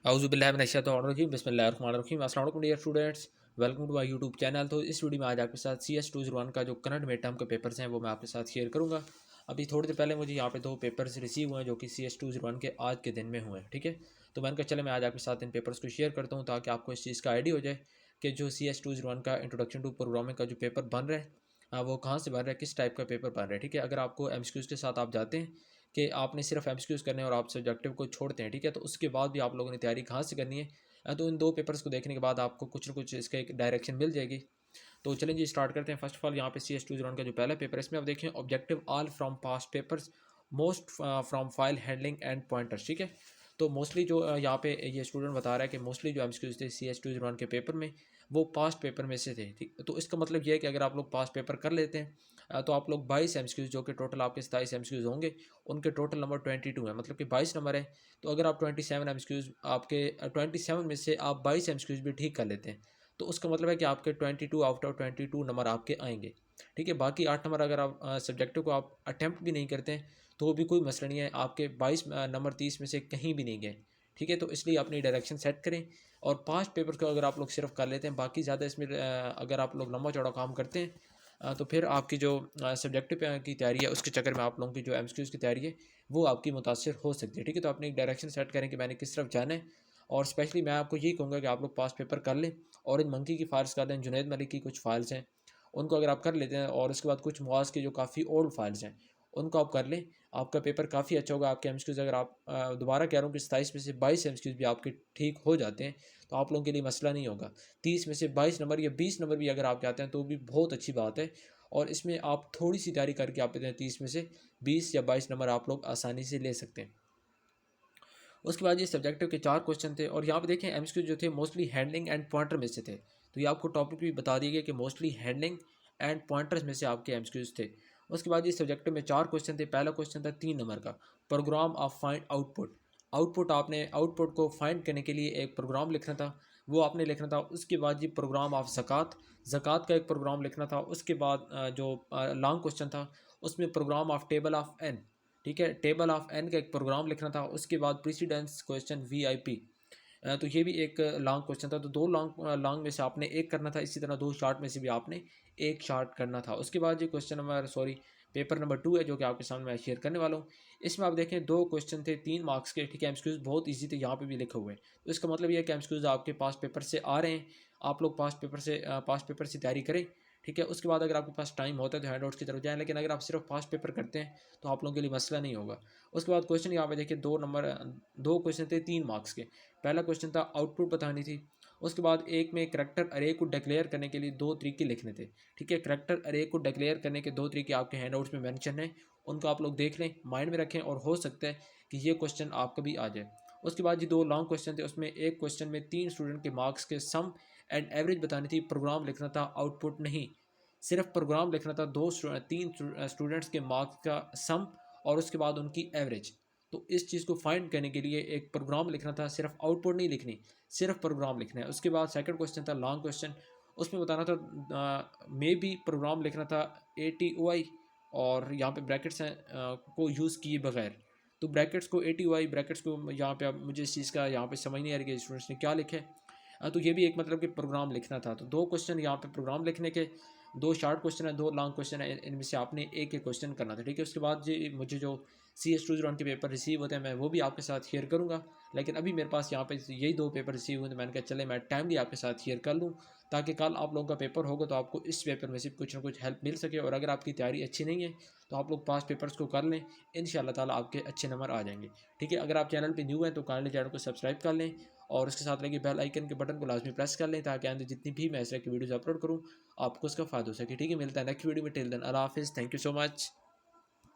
औज़ुबिल्लाहि बिस्मिल्लाहिर्रहमानिर्रहीम। अस्सलाम वालेकुम dear students, welcome to my YouTube channel. तो इस वीडियो में आज आपके साथ CS201 का जो करंट मिड टर्म के पेपर्स हैं वो मैं आपके साथ शेयर करूंगा। अभी थोड़ी देर पहले मुझे यहाँ पे दो पेपर्स रिसीव हुए हैं जो कि CS201 के आज के दिन में हुए हैं, ठीक है। तो मैंने कहा चले मैं आज आपके साथ इन पेपर्स को शेयर करता हूँ ताकि आपको इस चीज़ का आइडिया हो जाए कि जो CS201 का इंट्रोडक्शन टू प्रोग्रामिंग का जो पेपर बन रहा है वो कहाँ से बन रहा है, किस टाइप का पेपर बन रहा है, ठीक है। अगर आपको MCQs के साथ आप जाते हैं कि आपने सिर्फ MCQs करने और आप सब्जेक्टिव को छोड़ते हैं, ठीक है, तो उसके बाद भी आप लोगों ने तैयारी कहाँ से करनी है। तो इन दो पेपर्स को देखने के बाद आपको कुछ ना कुछ इसका एक डायरेक्शन मिल जाएगी। तो चलें जी स्टार्ट करते हैं। फर्स्ट ऑफ ऑल यहाँ पे CS201 का जो पहला पेपर है इसमें आप देखें objective all from past papers most from file handling and pointers, ठीक है। तो मोस्टली जो यहाँ पे ये स्टूडेंट बता रहा है कि मोस्टली जो MCQs थे CS201 के पेपर में वो पास्ट पेपर में से थे, ठीक। तो इसका मतलब ये है कि अगर आप लोग पास्ट पेपर कर लेते हैं तो आप लोग 22 MCQs जो कि टोटल आपके 27 MCQs होंगे उनके टोटल नंबर 22 है, मतलब कि 22 नंबर है। तो अगर आप 27 MCQs आपके 27 में से आप 22 MCQs भी ठीक कर लेते हैं तो उसका मतलब है कि आपके 22 आउट ऑफ 22 नंबर आपके आएंगे, ठीक है। बाकी 8 नंबर अगर आप सब्जेक्टिव को आप अटैम्प्ट भी नहीं करते हैं तो वो भी कोई मसला नहीं है, आपके 22 नंबर 30 में से कहीं भी नहीं गए, ठीक है। तो इसलिए अपनी डायरेक्शन सेट करें और 5 पेपर को अगर आप लोग सिर्फ कर लेते हैं, बाकी ज़्यादा इसमें अगर आप लोग लंबा चौड़ा काम करते हैं तो फिर आपकी जो सब्जेक्टिव की तैयारी है उसके चक्कर में आप लोगों की जो MCQs की तैयारी है वो आपकी मुतासर हो सकती है, ठीक है। तो अपनी एक डायरेक्शन सेट करें कि मैंने किस तरफ जाना है। और स्पेशली मैं आपको यही कहूँगा कि आप लोग पास पेपर कर लें और इन मंकी की फाइल्स कर लें, जुनैद मलिक की कुछ फाइल्स हैं उनको अगर आप कर लेते हैं और उसके बाद कुछ मुआज़ की जो काफ़ी ओल्ड फाइल्स हैं उनको आप कर लें, आपका पेपर काफ़ी अच्छा होगा। आपके MCQs अगर आप दोबारा कह रहा हूँ कि 27 में से 22 MCQs भी आपके ठीक हो जाते हैं तो आप लोगों के लिए मसला नहीं होगा। 30 में से 22 नंबर या 20 नंबर भी अगर आप जाते हैं तो भी बहुत अच्छी बात है। और इसमें आप थोड़ी सी तैयारी करके आप 30 में से 20 या 22 नंबर आप लोग आसानी से ले सकते हैं। उसके बाद ये सब्जेक्टिव के 4 क्वेश्चन थे और यहाँ पे देखें MCQ जो थे मोस्टली हैंडलिंग एंड पॉइंटर में से थे। तो ये आपको टॉपिक भी बता दिया गया कि मोस्टली हैंडलिंग एंड पॉइंटर्स में से आपके MCQs थे। उसके बाद ये सब्जेक्टिव में 4 क्वेश्चन थे। पहला क्वेश्चन था 3 नंबर का, program of find output. Output आपने आउटपुट को फाइंड करने के लिए एक प्रोग्राम लिखना था, वो आपने लिखना था। उसके बाद ये प्रोग्राम ऑफ ज़कात, ज़कात का एक प्रोग्राम लिखना था। उसके बाद जो लॉन्ग क्वेश्चन था उसमें program of table of N, ठीक है, टेबल ऑफ एन का एक प्रोग्राम लिखना था। उसके बाद प्रेसिडेंस क्वेश्चन VIP, तो ये भी एक लॉन्ग क्वेश्चन था। तो दो लॉन्ग में से आपने एक करना था, इसी तरह दो शार्ट में से भी आपने एक शार्ट करना था। उसके बाद ये क्वेश्चन नंबर पेपर नंबर 2 है जो कि आपके सामने मैं शेयर करने वाला हूँ। इसमें आप देखें 2 क्वेश्चन थे 3 मार्क्स के, ठीक है। MCQs बहुत ईजी थे, यहाँ पे भी लिखे हुए हैं। तो इसका मतलब ये है कि MCQs आपके पास पेपर से आ रहे हैं, आप लोग पास पेपर से तैयारी करें, ठीक है। उसके बाद अगर आपके पास टाइम होता है तो हैंड आउट्स की तरफ जाएँ, लेकिन अगर आप सिर्फ पास पेपर करते हैं तो आप लोगों के लिए मसला नहीं होगा। उसके बाद क्वेश्चन यहाँ पे देखिए 2 क्वेश्चन थे 3 मार्क्स के। पहला क्वेश्चन था आउटपुट बतानी थी। उसके बाद एक में करैक्टर अरे को डिक्लेयर करने के लिए 2 तरीके लिखने थे, ठीक है। करैक्टर अरे को डिक्लेयर करने के 2 तरीके आपके हैंडआउट्स में मेंशन हैं, उनको आप लोग देख लें, माइंड में रखें और हो सकता है कि ये क्वेश्चन आपका भी आ जाए। उसके बाद ये 2 लॉन्ग क्वेश्चन थे, उसमें एक क्वेश्चन में 3 स्टूडेंट के मार्क्स के सम एंड एवरेज बतानी थी, प्रोग्राम लिखना था, आउटपुट नहीं। सिर्फ प्रोग्राम लिखना था, 3 स्टूडेंट्स के मार्क्स का सम और उसके बाद उनकी एवरेज। तो इस चीज़ को फाइंड करने के लिए एक प्रोग्राम लिखना था, सिर्फ आउटपुट नहीं लिखनी, सिर्फ प्रोग्राम लिखना है। उसके बाद सेकंड क्वेश्चन था लॉन्ग क्वेश्चन, उसमें बताना था मे बी प्रोग्राम लिखना था ATOI और यहाँ पे ब्रैकेट्स हैं को यूज़ किए बगैर। तो ब्रैकेट्स को ATOI ब्रैकेट्स को यहाँ पे अब मुझे इस चीज़ का यहाँ पे समझ नहीं आ रही कि स्टूडेंट्स ने क्या लिखे। तो ये भी एक मतलब कि प्रोग्राम लिखना था। तो 2 क्वेश्चन यहाँ पे प्रोग्राम लिखने के, 2 शॉर्ट क्वेश्चन है, 2 लॉन्ग क्वेश्चन है, इनमें से आपने एक एक क्वेश्चन करना था, ठीक है। उसके बाद जी मुझे जो CS201 के पेपर रिसीव होते हैं मैं वो भी आपके साथ शेयर करूँगा, लेकिन अभी मेरे पास यहाँ पे यही 2 पेपर रिसीव हुए तो मैंने कहा चले मैं टाइमली आपके साथ शेयर कर लूँ ताकि कल आप लोगों का पेपर होगा तो आपको इस पेपर में से कुछ ना कुछ हेल्प मिल सके। और अगर आपकी तैयारी अच्छी नहीं है तो आप लोग पास पेपर्स को कर लें, इंशाल्लाह ताला आपके अच्छे नंबर आ जाएंगे, ठीक है। अगर आप चैनल पर न्यू हैं तो काइंडली चैनल को सब्सक्राइब कर लें और उसके साथ लगे बेल आइकन के बटन को लाजमी प्रेस कर लें ताकि आगे जितनी भी मैं इस तरह की वीडियोज़ अपलोड करूँ आपको उसका फ़ायदा हो सके, ठीक है। मिलता है नेक्स्ट वीडियो में, टिल देन अल्लाह हाफिज़, थैंक यू सो मच।